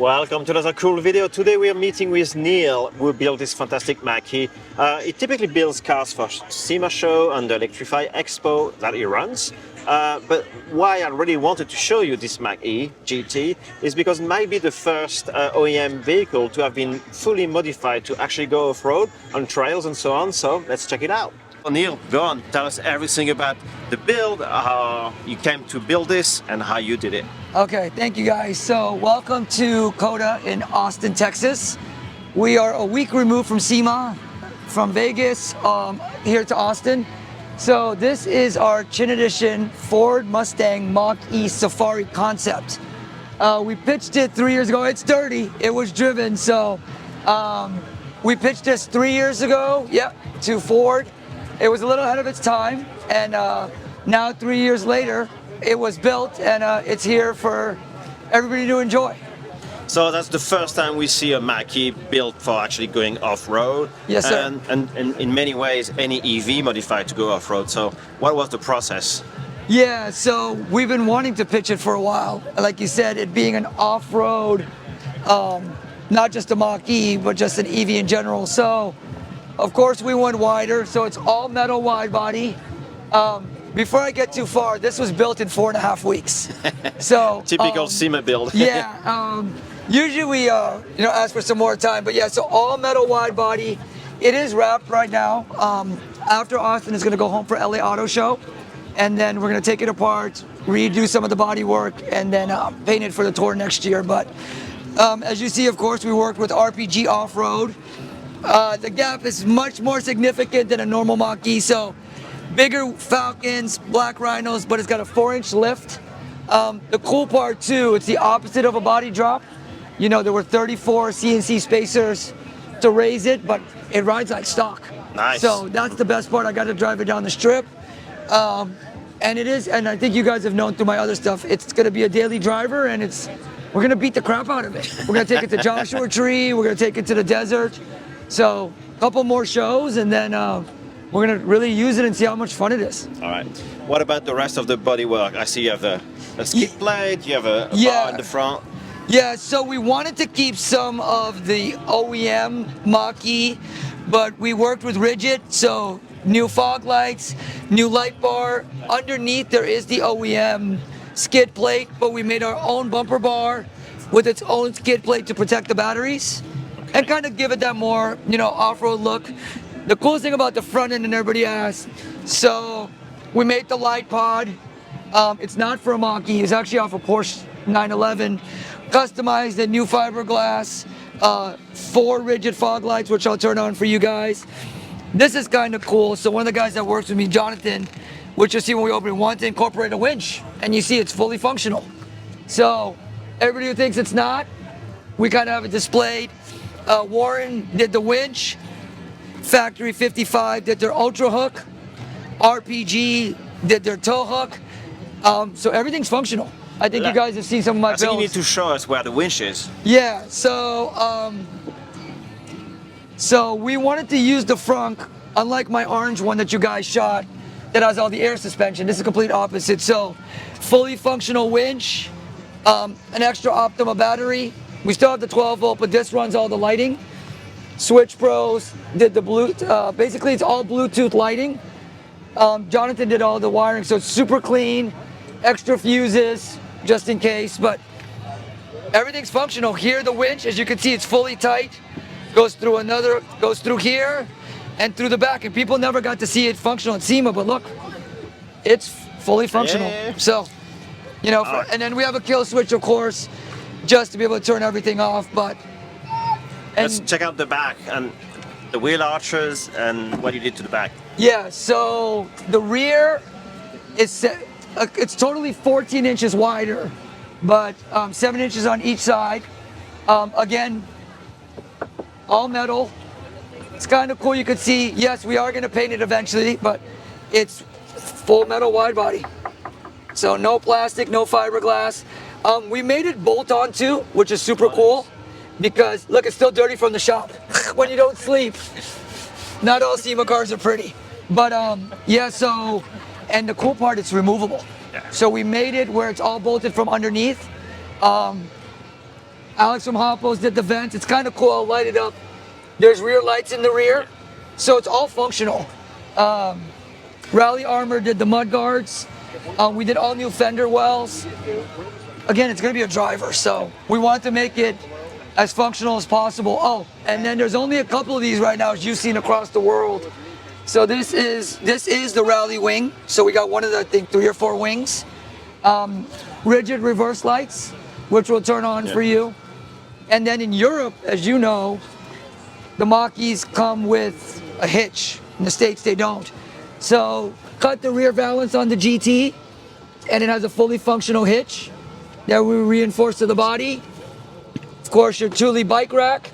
Welcome to another cool video. Today we are meeting with Neil, who built this fantastic Mach-E. He typically builds cars for SEMA show and the Electrify Expo that he runs. But why I really wanted to show you this Mach-E GT is because it might be the first OEM vehicle to have been fully modified to actually go off-road on trails and so on. So let's check it out. Neil, go on, tell us everything about the build, how you came to build this and how you did it. Okay, thank you guys. So welcome to COTA in Austin, Texas. We are a week removed from SEMA, from Vegas here to Austin. So this is our Tjin-edition Ford Mustang Mach-E Safari concept. We pitched it 3 years ago. It's dirty, it was driven. So we pitched this 3 years ago, to Ford. It was a little ahead of its time, and now 3 years later, it was built, and it's here for everybody to enjoy. So that's the first time we see a Mach-E built for actually going off-road. Yes, sir. And in many ways, any EV modified to go off-road. So what was the process? Yeah, so we've been wanting to pitch it for a while. Like you said, it being an off-road, not just a Mach-E, but just an EV in general. So, of course, we went wider, so it's all metal wide body. Before I get too far, this was built in 4.5 weeks. So typical SEMA build. Usually we ask for some more time, but yeah, so all metal wide body. It is wrapped right now. After Austin is going to go home for LA Auto Show, and then we're going to take it apart, redo some of the body work, and then paint it for the tour next year. But as you see, of course, we worked with RPG Off-Road. The gap is much more significant than a normal Mach-E, so bigger Falcons, black Rhinos, but it's got a 4-inch lift. The cool part too, it's the opposite of a body drop. You know, there were 34 CNC spacers to raise it, but it rides like stock. Nice. So that's the best part. I got to drive it down the strip. And it is, and I think you guys have known through my other stuff, it's going to be a daily driver, and we're going to beat the crap out of it. We're going to take it to Joshua Tree, we're going to take it to the desert. So a couple more shows, and then we're going to really use it and see how much fun it is. All right. What about the rest of the bodywork? I see you have a skid plate, you have a bar in the front. Yeah, so we wanted to keep some of the OEM Mach-E, but we worked with Rigid, so new fog lights, new light bar. Underneath there is the OEM skid plate, but we made our own bumper bar with its own skid plate to protect the batteries and kind of give it that more, off-road look. The coolest thing about the front end, and everybody asks, so we made the light pod. It's not for a Mach-E, it's actually off a Porsche 911. Customized the new fiberglass, 4 rigid fog lights, which I'll turn on for you guys. This is kind of cool. So one of the guys that works with me, Jonathan, which you'll see when we open it, wanted to incorporate a winch, and you see it's fully functional. So everybody who thinks it's not, we kind of have it displayed. Warren did the winch. Factory 55 did their ultra hook. RPG did their tow hook. So everything's functional. I think you guys have seen some of my builds. You need to show us where the winch is. Yeah, so we wanted to use the Frunk, unlike my orange one that you guys shot that has all the air suspension. This is complete opposite. So fully functional winch, an extra Optima battery. We still have the 12 volt, but this runs all the lighting. Switch Pros did the Bluetooth, basically it's all Bluetooth lighting. Jonathan did all the wiring, so it's super clean, extra fuses, just in case, but everything's functional. Here the winch, as you can see, it's fully tight, goes through here and through the back, and people never got to see it functional at SEMA, but look, it's fully functional. Yeah. So, and then we have a kill switch, of course, just to be able to turn everything off, but let's check out the back and the wheel arches and what you did to the back. Yeah, so the rear is it's totally 14 inches wider, but 7 inches on each side. Again, all metal. It's kind of cool. You can see, yes, we are going to paint it eventually, but it's full metal wide body. So no plastic, no fiberglass. We made it bolt on too, which is super cool. Because look, it's still dirty from the shop when you don't sleep. Not all SEMA cars are pretty, but yeah. So, and the cool part, it's removable. So we made it where it's all bolted from underneath. Alex from Hoppos did the vents. It's kind of cool. I'll light it up. There's rear lights in the rear, so it's all functional. Rally Armor did the mud guards. We did all new fender wells. Again, it's going to be a driver, so we want to make it as functional as possible. Oh, and then there's only a couple of these right now, as you've seen across the world. So this is the rally wing. So we got one of the, I think, 3 or 4 wings. Rigid reverse lights, which will turn on for you. And then in Europe, as you know, the Mach-E's come with a hitch. In the States, they don't. So cut the rear valance on the GT, and it has a fully functional hitch that we reinforce to the body. Of course, your Thule bike rack.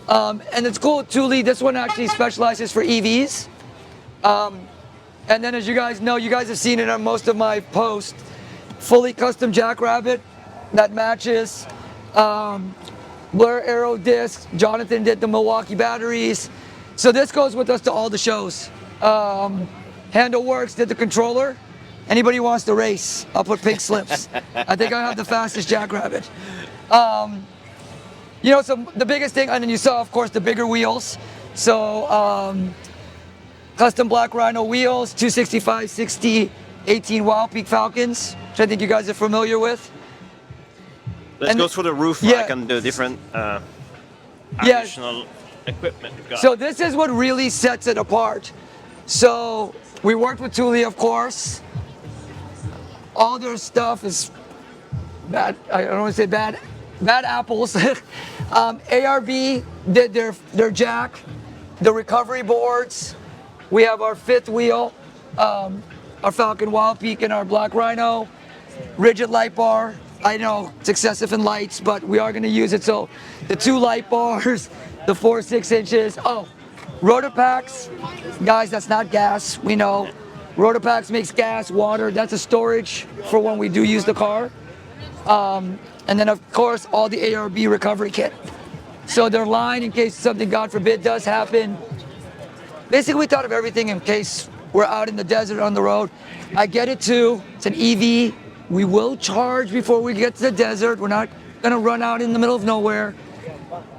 And it's cool, Thule, this one actually specializes for EVs. And then as you guys know, you guys have seen it on most of my posts, fully custom jackrabbit that matches. Blur Aero discs, Jonathan did the Milwaukee batteries. So this goes with us to all the shows. Handleworks did the controller. Anybody who wants to race, I'll put pink slips. I think I have the fastest jackrabbit. You know, so the biggest thing, and then you saw, of course, the bigger wheels. So custom black Rhino wheels, 265, 60, 18 Wild Peak Falcons, which I think you guys are familiar with. Let's go through the roof rack and the different additional equipment you've got. So this is what really sets it apart. So we worked with Thule, of course. All their stuff is bad. I don't want to say bad apples. ARB did their jack, the recovery boards. We have our 5th wheel, our Falcon Wild Peak and our Black Rhino, rigid light bar. I know it's excessive in lights, but we are going to use it. So the 2 light bars, the 4 6-inches. Oh, Rotopacks, guys, that's not gas. We know Rotopacks makes gas, water. That's a storage for when we do use the car. And then of course all the ARB recovery kit. So their line in case something, God forbid, does happen. Basically, we thought of everything in case we're out in the desert on the road. I get it too. It's an EV. We will charge before we get to the desert. We're not gonna run out in the middle of nowhere.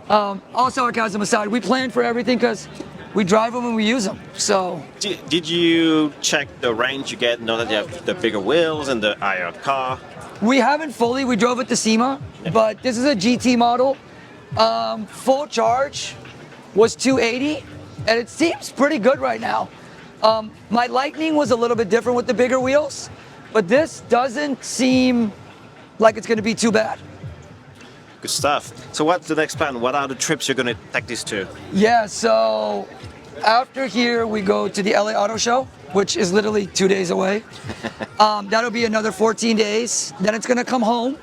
All sarcasm aside, we plan for everything because we drive them and we use them. So. Did you check the range you get now that you have the bigger wheels and the higher car? We haven't fully. We drove it to SEMA, but this is a GT model. Full charge was 280, and it seems pretty good right now. My Lightning was a little bit different with the bigger wheels, but this doesn't seem like it's going to be too bad. Good stuff. So what's the next plan? What are the trips you're going to take this to? Yeah, so after here we go to the LA Auto Show, which is literally 2 days away. That'll be another 14 days. Then it's going to come home.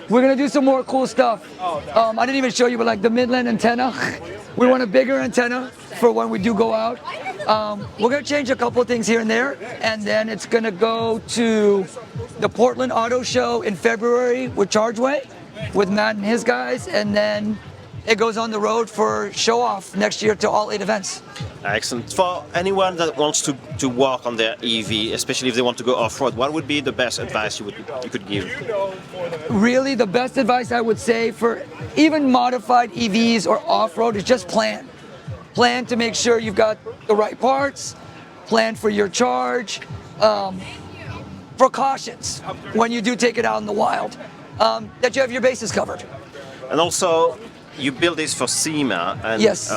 We're going to do some more cool stuff. I didn't even show you, but like the Midland antenna. We want a bigger antenna for when we do go out. We're going to change a couple of things here and there. And then it's going to go to the Portland Auto Show in February with Chargeway, with Matt and his guys. And then it goes on the road for show off next year to all 8 events. Excellent. For anyone that wants to work on their EV, especially if they want to go off-road, what would be the best advice you could give? Really, the best advice I would say for even modified EVs or off-road is just plan. Plan to make sure you've got the right parts, plan for your charge, precautions when you do take it out in the wild, that you have your bases covered. And also, you build this for SEMA, and yes.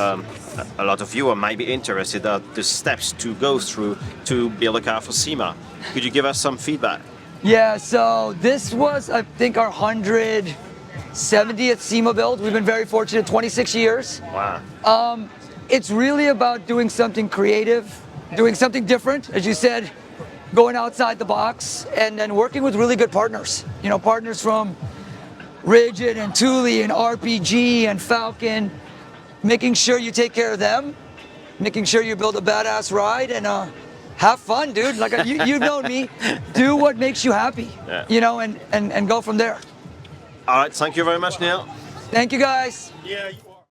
A lot of viewers might be interested in the steps to go through to build a car for SEMA. Could you give us some feedback? Yeah, so this was, I think, our 170th SEMA build. We've been very fortunate, 26 years. Wow. It's really about doing something creative, doing something different, as you said, going outside the box, and then working with really good partners. You know, partners from Rigid and Thule and RPG and Falcon, making sure you take care of them, making sure you build a badass ride, and have fun, dude. Like you've known me, do what makes you happy, you know, and go from there. All right, thank you very much, Neil. Thank you, guys. Yeah.